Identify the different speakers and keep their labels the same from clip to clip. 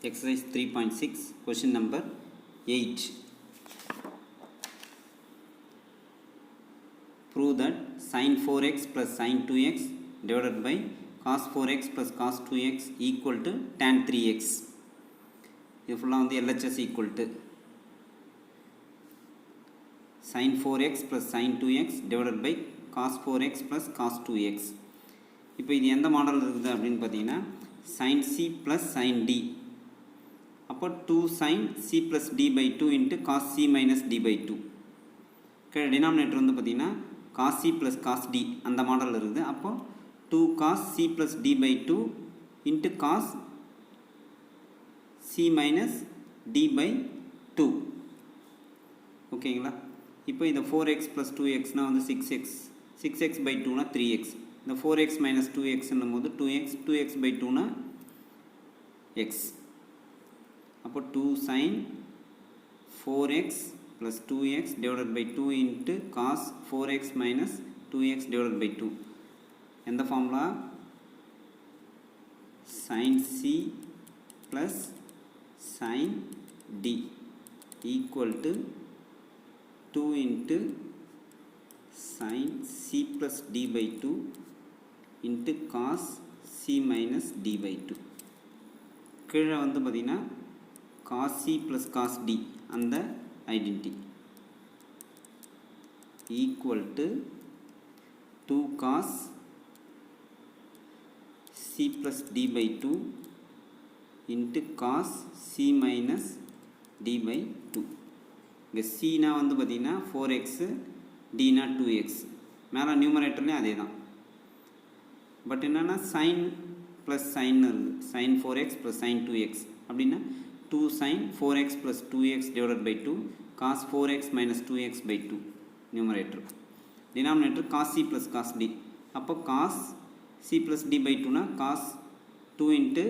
Speaker 1: Exercise 3.6, question number 8. Prove that sin 4x plus sin 2x divided by cos 4x plus cos 2x equal to tan 3x. இது ஃபுல்லாக வந்து LHS equal to sin 4x plus sin 2x divided by cos 4x plus cos 2x. இப்போ இது எந்த model இருக்குது அப்படின்னு பார்த்தீங்கன்னா sin c plus sin d. அப்போ 2 sin c plus d by 2 into cos c minus d by 2. கீழே denominator வந்து பார்த்தீங்கன்னா cos c plus cos d அந்த மாடல் இருக்குது. அப்போ 2 cos c plus d by 2 into cos c minus d by 2. ஓகேங்களா? இப்போ இந்த 4x plus 2xனா வந்து 6x, 6x by 2னா 3x. இந்த 4x minus 2x என்னும்போது 2x, 2x by 2னா x. அப்போ 2 sin 4x plus 2x divided by 2 into cos 4x minus 2x divided by 2. எந்த formula? sin c plus sin d equal to 2 into sin c plus d by 2 into cos c minus d by 2. கீழே வந்து பார்த்தீங்கன்னா cos c plus cos d அந்த identity equal to 2 cos c plus d by 2 into cos c minus d by 2. இங்கே cனா வந்து பார்த்தீங்கன்னா 4x, dனா 2x. மேலே நியூமரேட்டர்லேயும் அதே தான். பட் என்னென்னா sin plus sin இருக்குது. sin 4x plus sin 2x அப்படின்னா 2 sin 4x plus 2x divided by 2 cos 4x minus 2x by 2 numerator. Denominator cos c plus cos d. அப்போ cos c plus d by 2னா cos 2 into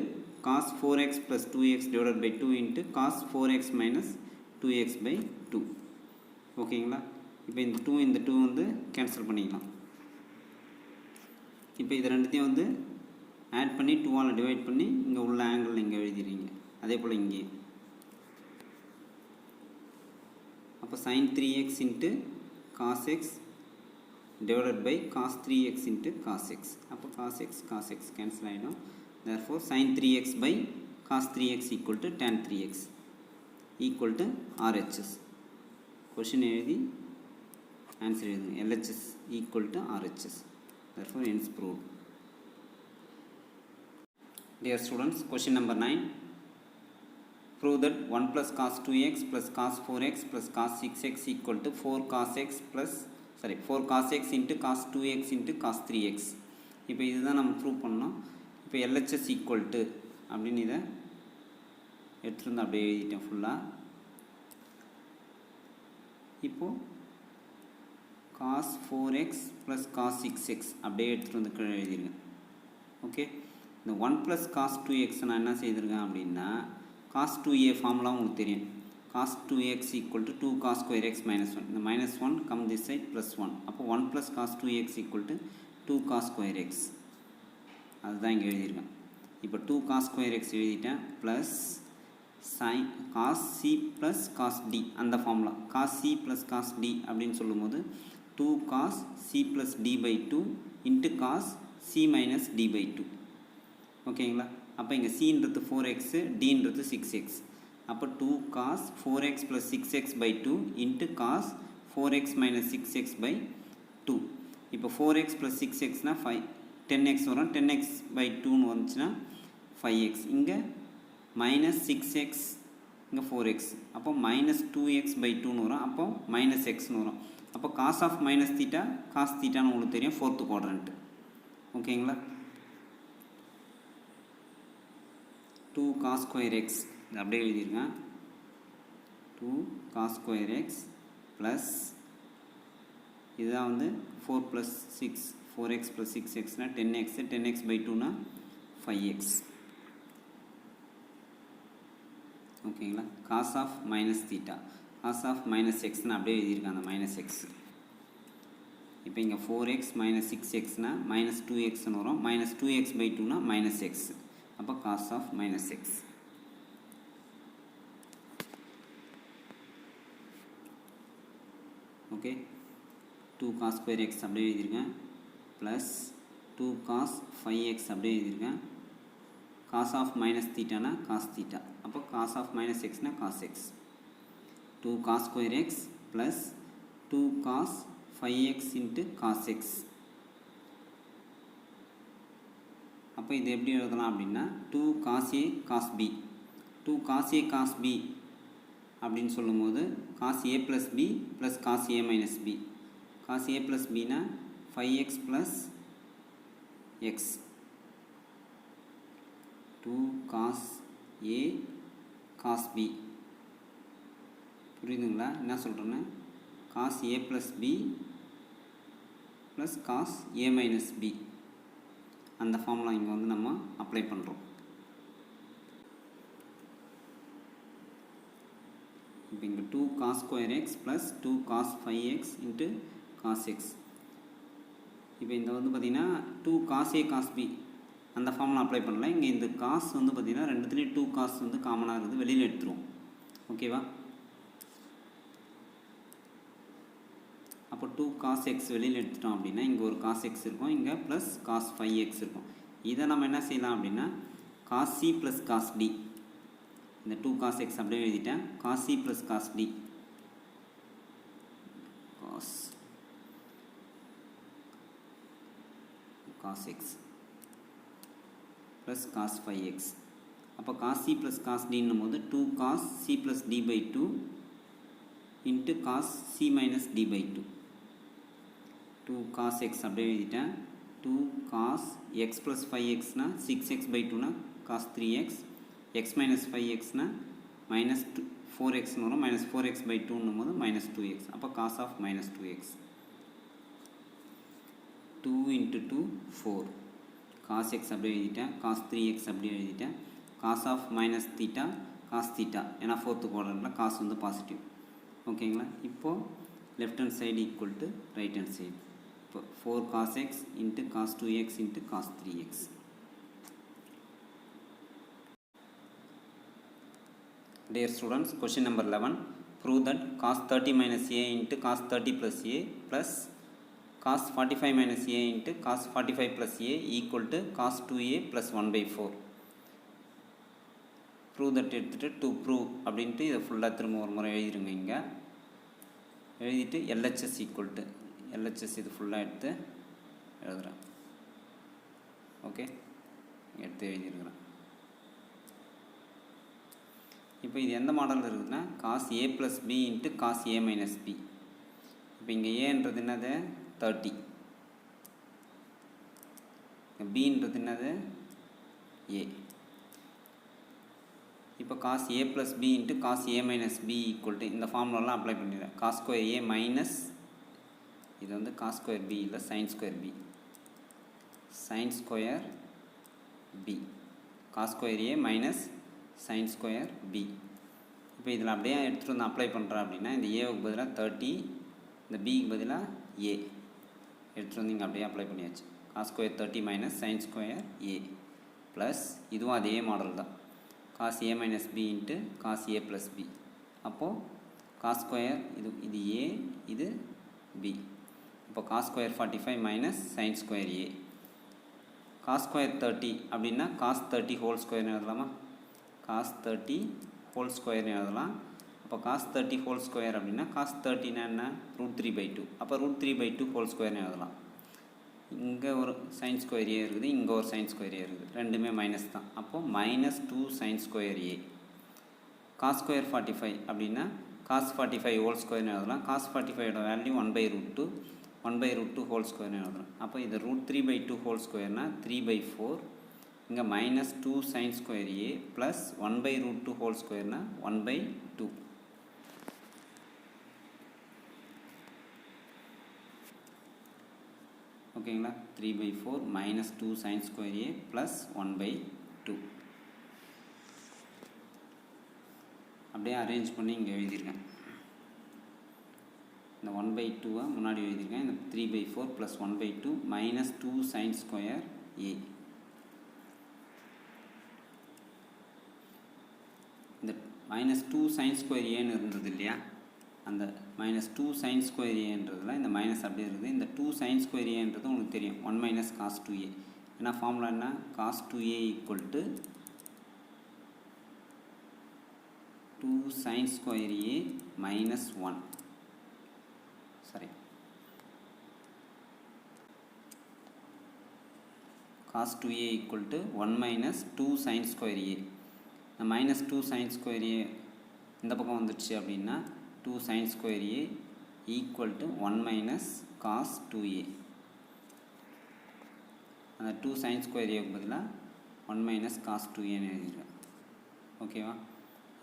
Speaker 1: cos 4x plus 2x divided by 2 into cos 4x minus 2x by 2. ஓகேங்களா? இப்போ இந்த 2 வந்து cancel பண்ணிக்கலாம். இப்போ இது ரெண்டுத்தையும் வந்து ஆட் பண்ணி 2ஆல் டிவைட் பண்ணி இங்கே உள்ள ஆங்கிள் இங்கே எழுதிடுறீங்க. அதே போல் இங்கே அப்போ sin 3x into cos x divided by cos 3x into cos x. அப்போ cos x கேன்சல் ஆகிடும். therefore sin 3x by cos 3x equal to tan 3x equal to RHS. Question எழுதி ஆன்சர் எழுதுங்க. LHS equal to RHS. therefore hence proved. Dear students, question number 9. Prove that 1 plus cos 2x plus cos 4x plus cos 6x equal to 4 cos x into cos 2x into cos 3x. இப்போ இதுதான் நம்ம prove பண்ணோம். இப்போ LHS equal to அப்படின்னு இதை எடுத்துருந்து அப்படியே எழுதிட்டேன் ஃபுல்லாக. இப்போது cos 4x plus cos 6x அப்படியே எடுத்துகிட்டு வந்து கீழே எழுதிருங்க. ஓகே, இந்த 1 plus cos 2x நான் என்ன செய்திருக்கேன் அப்படின்னா cos 2a ஃபார்முலா உங்களுக்கு தெரியும். cos 2x equal to 2 cos square x minus 1. இந்த minus 1 come this side plus 1. அப்போ 1 plus cos 2x equal to 2 cos square x. அதுதான் இங்கே எழுதியிருக்கேன். இப்போ 2 cos square x எழுதிட்டேன் plus sin cos c plus cos d அந்த formula cos c plus cos d அப்படின்னு சொல்லும்போது 2 cos c plus d by 2 into cos c minus d by 2. ஓகேங்களா? அப்போ இங்கே cன்றது 4x, dன்றது 6x. அப்போ 2 cos 4x plus 6x by 2 into cos 4x minus 6x by 2. இப்போ 4x plus 6xனா 10x வரும். 10x by 2னு வந்துச்சுன்னா 5x. இங்கே minus 6x, இங்கே 4x. அப்போ minus 2x by 2னு வரும். அப்போ minus xனு வரும். அப்போ cos of minus theta cos thetaன்னு உங்களுக்கு தெரியும், 4th quadrant. ஓகேங்களா? 2 cos square x அப்படியே எழுதிருங்க. 2 cos square x plus இதுதான் வந்து 4 plus 6 4x plus 6xனா 10x, 10x by 2னா 5x. ஓகேங்களா? cos of minus theta cos of minus xன்னு அப்படியே எழுதியிருக்காங்க, அந்த மைனஸ் எக்ஸ். இப்போ இங்கே 4x minus 6xனா minus 2xன்னு வரும். minus 2x by 2னா minus x. அப்போ cos of minus x. Okay 2 cos square x அப்படியே எழுதியிருக்கேன் ப்ளஸ் 2 cos 5x அப்படியே எழுதியிருக்கேன் cos of minus theta na cos theta அப்போ cos of minus x na cos x 2 cos square x plus 2 cos 5x into cos x அப்போ இது எப்படி எழுதலாம் அப்படின்னா 2 cos a cos b 2 cos a cos b அப்படின்னு சொல்லும்போது cos a plus b plus cos a minus b cos a plus b னா 5x plus x 2 cos a cos b புரியுதுங்களா என்ன சொல்கிறேன்னு cos a plus b plus cos a minus b அந்த formula இங்கே வந்து நம்ம அப்ளை பண்ணுறோம் இப்போ இங்கே 2 cos square x plus 2 cos 5x into cos x இப்போ இந்த வந்து பார்த்திங்கன்னா 2 cos a cos b அந்த ஃபார்முலா அப்ளை பண்ணல இங்கே இந்த cos வந்து பார்த்திங்கன்னா ரெண்டுத்துலேயும் 2 cos வந்து காமனாக இருக்குது வெளியில் எடுத்துருவோம் ஓகேவா அப்போ 2 cos x வெளியில் எடுத்துட்டோம் அப்படின்னா இங்கே ஒரு cos x இருக்கும் இங்கே ப்ளஸ் cos 5x இருக்கும் இதை நம்ம என்ன செய்யலாம் அப்படின்னா cos c plus cos d இந்த 2 cos x அப்படியே எழுதிட்டேன் cos c plus cos d cos x plus cos 5x அப்போ cos c plus cos d என்னும் போது 2 cos c plus d by 2 into cos c minus d by 2 2 cos x அப்படியே எழுதிட்டேன் 2 cos x plus 5x னா 6x by 2 னா cos 3x x minus 5x னா minus 4x வரும் minus 4x by 2 ன்னும் போது minus 2x அப்போ cos of minus 2x 2 into 2 4 cos x அப்படியே எழுதிட்டேன் cos 3x அப்படியே எழுதிட்டேன் cos of minus theta cos theta ஏன்னா ஃபோர்த்து குவாட்ரண்ட்டில் cos வந்து பாசிட்டிவ் ஓகேங்களா இப்போது left hand side equal to right hand side இப்போ 4 cos x into cos 2x into cos 3x Dear students, question number 11 prove that cos 30 minus a into cos 30 plus a plus cos 45 minus a into cos 45 plus a equal to cos 2a plus 1 by 4 prove that எடுத்துகிட்டு to prove அப்படின்ட்டு இதை ஃபுல்லாக திரும்ப ஒரு முறை எழுதிருங்க இங்கே எழுதிட்டு LHS equal to LHS இது ஃபுல்லாக எடுத்து எழுதுகிறேன் ஓகே எடுத்து எழுதிருக்கிறேன் இப்போ இது எந்த மாடலில் இருக்குதுன்னா cos a plus b into cos a minus b இப்போ இங்கே ஏன்றது என்னது 30 bன்றது என்னது a இப்போ cos a plus b into cos a minus b equal to இந்த ஃபார்முலாலாம் அப்ளை பண்ணிடுறேன் cos square a minus இது வந்து cos square b இல்லை sin square b sin square b cos square a minus sin square b இப்போ இதில் அப்படியே எடுத்துகிட்டு வந்து அப்ளை பண்ணுறேன் அப்படின்னா இந்த ஏவுக்கு பதிலாக 30 இந்த பிக்கு பதிலாக a எடுத்துகிட்டு வந்து இங்கே அப்படியே அப்ளை பண்ணியாச்சு cos square 30 minus sin square a plus இதுவும் அதே மாடல் தான் cos a minus b into cos a plus b அப்போது cos square இது a இது b இப்போ cos square 45 minus sin square a cos square 30 அப்படின்னா cos 30 whole square எழுதலாமா cos 30 whole square எழுதலாம் அப்போ cos 30 whole square அப்படின்னா cos 30 என்ன √3/2 அப்போ √3/2 whole square எழுதலாம் இங்கே ஒரு sin square a இருக்குது இங்கே ஒரு sin square a இருக்குது ரெண்டுமே மைனஸ் தான் அப்போது -2 sin square a cos square 45 அப்படின்னா cos 45 whole square எழுதலாம் cos 45 வேல்யூ 1/√2 1/√2 whole square எழுதலாம் அப்போ இது √3/2 whole square 3/4 இங்கே -2 sin square a plus 1/√2 whole square 1/2 ஓகேங்களா 3/4 -2 sin square a ப்ளஸ் 1/2 அப்படியே அரேஞ்ச் பண்ணி இங்கே எழுதியிருக்கேன் இந்த 1/2 முன்னாடி எழுதியிருக்கேன் இந்த 3/4 ப்ளஸ் 1/2 -2 sin square a இந்த -2 sin square ஏன்னு இருந்தது இல்லையா அந்த -2 sin square ஏன்றதில் இந்த மைனஸ் அப்படியே இருக்குது. இந்த 2 sin square ஏன்றது உங்களுக்கு தெரியும் 1 - cos 2a. ஏன்னா ஃபார்முலா என்ன, cos 2a equal to 2 sin square a minus 1. சரி, cos 2a equal to 1 minus 2 sin square a. இந்த minus 2 sin square a இந்த பக்கம் வந்துடுச்சு அப்படின்னா 2 sin square a equal to 1 minus cos 2a. அந்த 2 sin square a பதிலாக 1 minus cos 2a எழுதிடுறேன். ஓகேவா?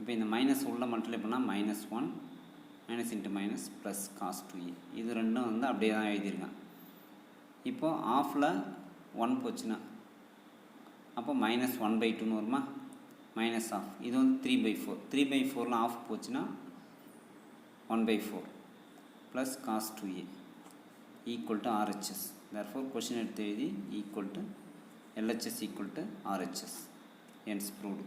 Speaker 1: இப்போ இந்த மைனஸ் உள்ள மல்டிப்ளை பண்ணால் -1 minus into minus plus cos 2a. இது ரெண்டும் வந்து அப்படியே தான் எழுதியிருக்கேன். இப்போது ஆஃபில் 1 போச்சுன்னா அப்போ -1/2 வருமா, மைனஸ் ஆஃப். இது வந்து 3/4. 3/4 ஆஃப் போச்சுன்னா 1/4 plus cos 2a equal to RHS. Therefore question எடுத்து எழுதி equal to LHS equal to RHS. Hence proved.